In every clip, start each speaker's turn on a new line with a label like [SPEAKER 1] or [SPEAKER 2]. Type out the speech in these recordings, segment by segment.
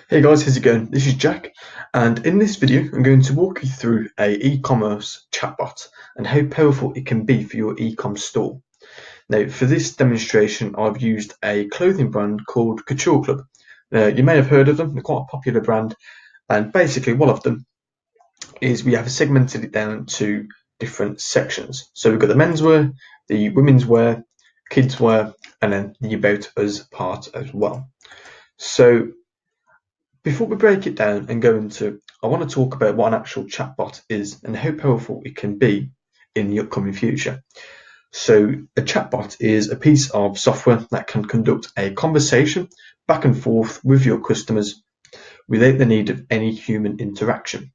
[SPEAKER 1] Hey guys, how's it going? This is Jack, and in this video I'm going to walk you through a e-commerce chatbot and how powerful it can be for your e-com store. Now, for this demonstration, I've used a clothing brand called Couture Club. You may have heard of them; they're quite a popular brand, and basically what I've done is we have segmented it down to different sections. So we've got the menswear, the women's wear, kids wear, and then the about us part as well. So before we break it down and go into, I want to talk about what an actual chatbot is and how powerful it can be in the upcoming future. So a chatbot is a piece of software that can conduct a conversation back and forth with your customers without the need of any human interaction.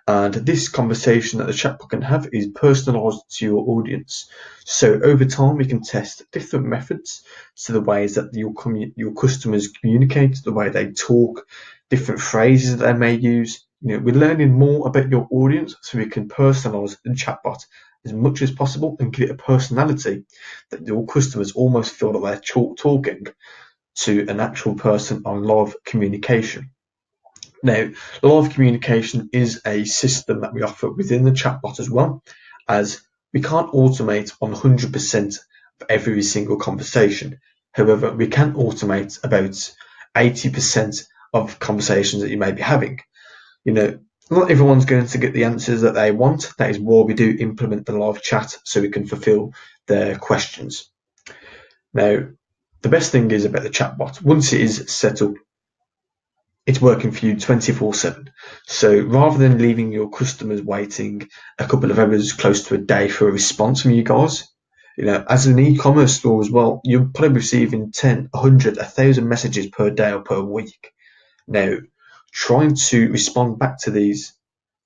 [SPEAKER 1] And this conversation that the chatbot can have is personalized to your audience. So over time, we can test different methods to the ways that your customers communicate, the way they talk, different phrases that they may use. We're learning more about your audience, so we can personalize the chatbot as much as possible and give it a personality that your customers almost feel that they're talking to an actual person on live communication. Now, live communication is a system that we offer within the chatbot as well, as we can't automate 100% of every single conversation. However, we can automate about 80% of conversations that you may be having. Not everyone's going to get the answers that they want. That is why we do implement the live chat so we can fulfill their questions. Now, the best thing is about the chatbot, once it is set up, it's working for you 24/7. So rather than leaving your customers waiting a couple of hours, close to a day for a response from you guys, as an e-commerce store as well, you're probably receiving 10, 100, 1,000 messages per day or per week. Now, trying to respond back to these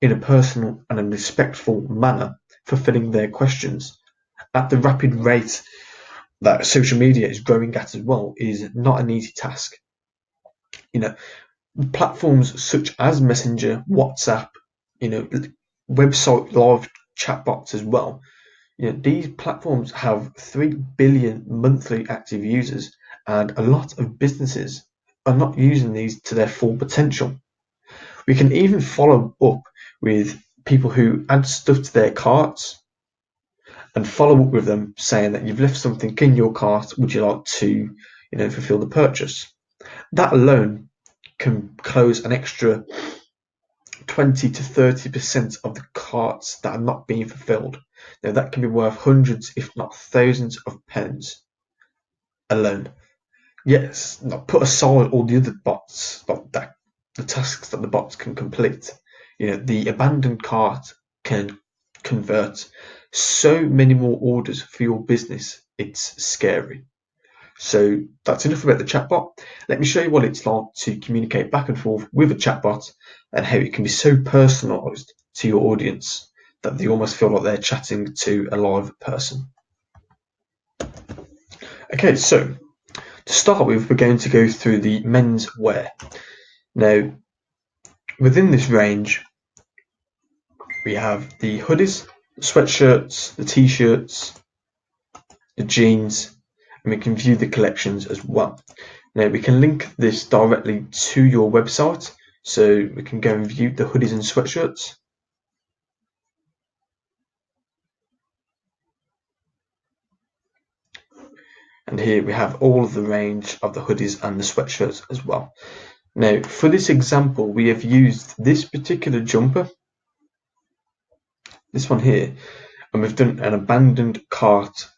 [SPEAKER 1] in a personal and a respectful manner, fulfilling their questions at the rapid rate that social media is growing at as well, is not an easy task. Platforms such as Messenger, WhatsApp, website live chatbots as well. These platforms have 3 billion monthly active users, and a lot of businesses are not using these to their full potential. We can even follow up with people who add stuff to their carts and follow up with them saying that you've left something in your cart, would you like to, fulfill the purchase? That alone can close an extra 20 to 30% of the carts that are not being fulfilled. Now that can be worth hundreds, if not thousands of pounds alone. Yes, now put aside all the other bots, like that, the tasks that the bots can complete. The abandoned cart can convert so many more orders for your business. It's scary. So that's enough about the chatbot. Let me show you what it's like to communicate back and forth with a chatbot and how it can be so personalized to your audience that they almost feel like they're chatting to a live person. Okay, so to start with, we're going to go through the men's wear. Now, within this range, we have the hoodies, the sweatshirts, the t-shirts, the jeans, and we can view the collections as well. Now we can link this directly to your website, so we can go and view the hoodies and sweatshirts. And here we have all of the range of the hoodies and the sweatshirts as well. Now for this example, we have used this particular jumper, this one here, and we've done an abandoned cart,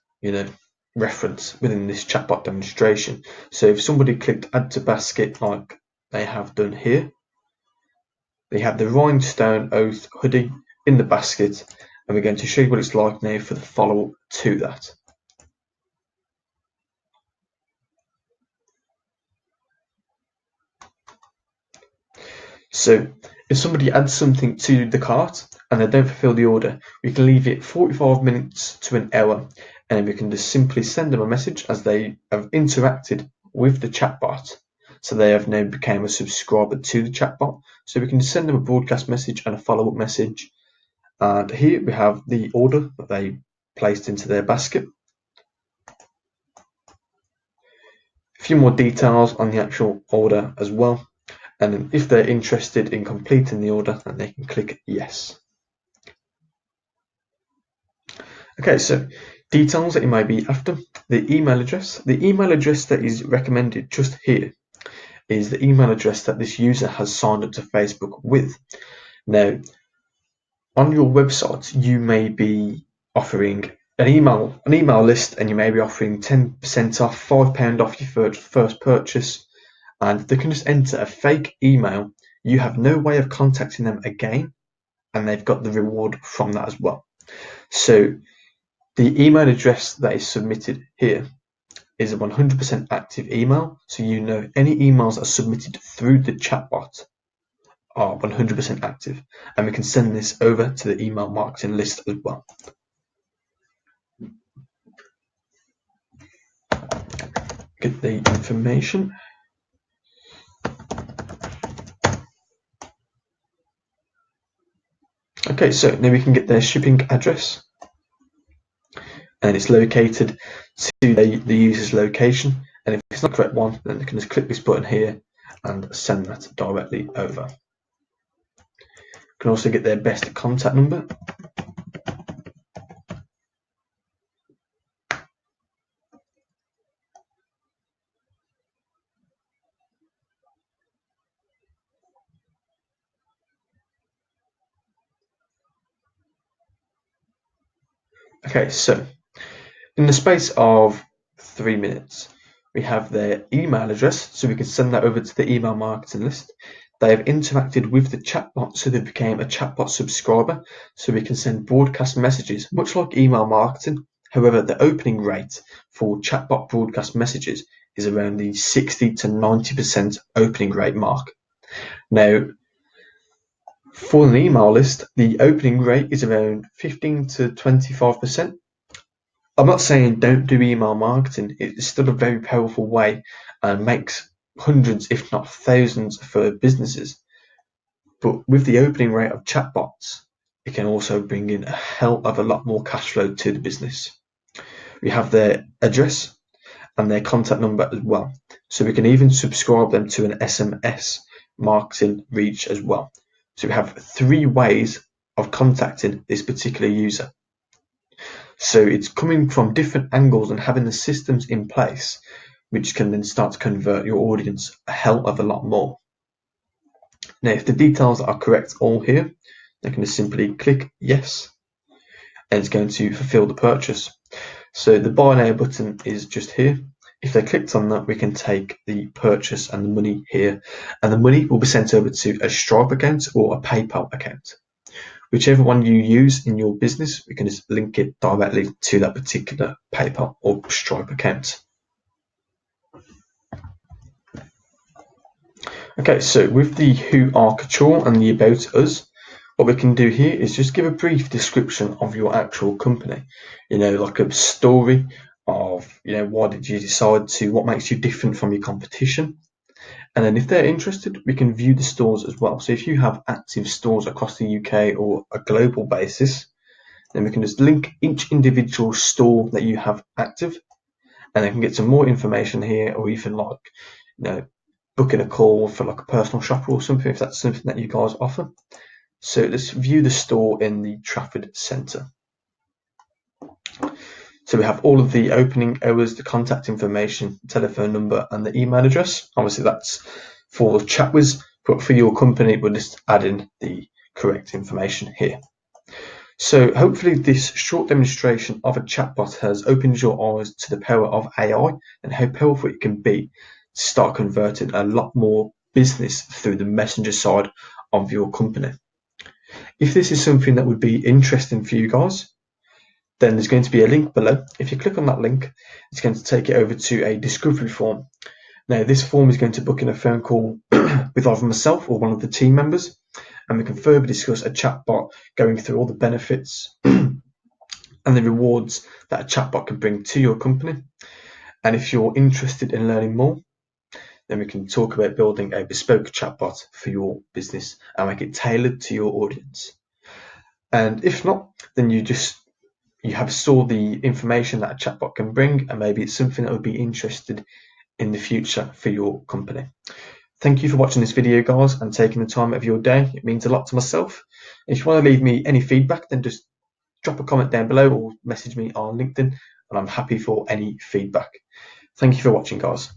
[SPEAKER 1] reference within this chatbot demonstration. So if somebody clicked add to basket like they have done here, they have the rhinestone oath hoodie in the basket, and we're going to show you what it's like now for the follow-up to that. So if somebody adds something to the cart and they don't fulfill the order, we can leave it 45 minutes to an hour, and we can just simply send them a message as they have interacted with the chatbot. So they have now become a subscriber to the chatbot. So we can send them a broadcast message and a follow-up message. And here we have the order that they placed into their basket. A few more details on the actual order as well. And then if they're interested in completing the order, then they can click yes. Okay, so details that you may be after. The email address. The email address that is recommended just here is the email address that this user has signed up to Facebook with. Now, on your website, you may be offering an email list, and you may be offering 10% off, £5 off your first purchase, and they can just enter a fake email. You have no way of contacting them again, and they've got the reward from that as well. So the email address that is submitted here is a 100% active email, so you know any emails that are submitted through the chatbot are 100% active, and we can send this over to the email marketing list as well. Get the information. Okay, so now we can get their shipping address, and it's located to the user's location, and if it's not the correct one, then they can just click this button here and send that directly over. You can also get their best contact number. Okay, so in the space of 3 minutes, we have their email address, so we can send that over to the email marketing list. They have interacted with the chatbot, so they became a chatbot subscriber, so we can send broadcast messages, much like email marketing. However, the opening rate for chatbot broadcast messages is around the 60 to 90% opening rate mark. Now, for an email list, the opening rate is around 15 to 25%. I'm not saying don't do email marketing. It's still a very powerful way and makes hundreds, if not thousands, for businesses. But with the opening rate of chatbots, it can also bring in a hell of a lot more cash flow to the business. We have their address and their contact number as well. So we can even subscribe them to an SMS marketing reach as well. So we have 3 ways of contacting this particular user. So it's coming from different angles and having the systems in place, which can then start to convert your audience a hell of a lot more. Now, if the details are correct all here, they can just simply click yes, and it's going to fulfill the purchase. So the buy now button is just here. If they clicked on that, we can take the purchase and the money here, and the money will be sent over to a Stripe account or a PayPal account. Whichever one you use in your business, we can just link it directly to that particular PayPal or Stripe account. Okay, so with the Who Are Couture and the About Us, what we can do here is just give a brief description of your actual company. Like a story of, why did you decide to, what makes you different from your competition. And then if they're interested, we can view the stores as well. So if you have active stores across the UK or a global basis, then we can just link each individual store that you have active, and they can get some more information here, or even booking a call for like a personal shopper or something, if that's something that you guys offer. So let's view the store in the Trafford Centre. So we have all of the opening hours, the contact information, telephone number, and the email address. Obviously, that's for Chatwiz, but for your company, we'll just add in the correct information here. So hopefully this short demonstration of a chatbot has opened your eyes to the power of AI and how powerful it can be to start converting a lot more business through the messenger side of your company. If this is something that would be interesting for you guys, then there's going to be a link below. If you click on that link, it's going to take you over to a discovery form. Now, this form is going to book in a phone call with either myself or one of the team members, and we can further discuss a chatbot, going through all the benefits and the rewards that a chatbot can bring to your company. And if you're interested in learning more, then we can talk about building a bespoke chatbot for your business and make it tailored to your audience. And if not, then you have saw the information that a chatbot can bring, and maybe it's something that would be interested in the future for your company. Thank you for watching this video, guys, and taking the time out of your day. It means a lot to myself. If you want to leave me any feedback, then just drop a comment down below or message me on LinkedIn, and I'm happy for any feedback. Thank you for watching, guys.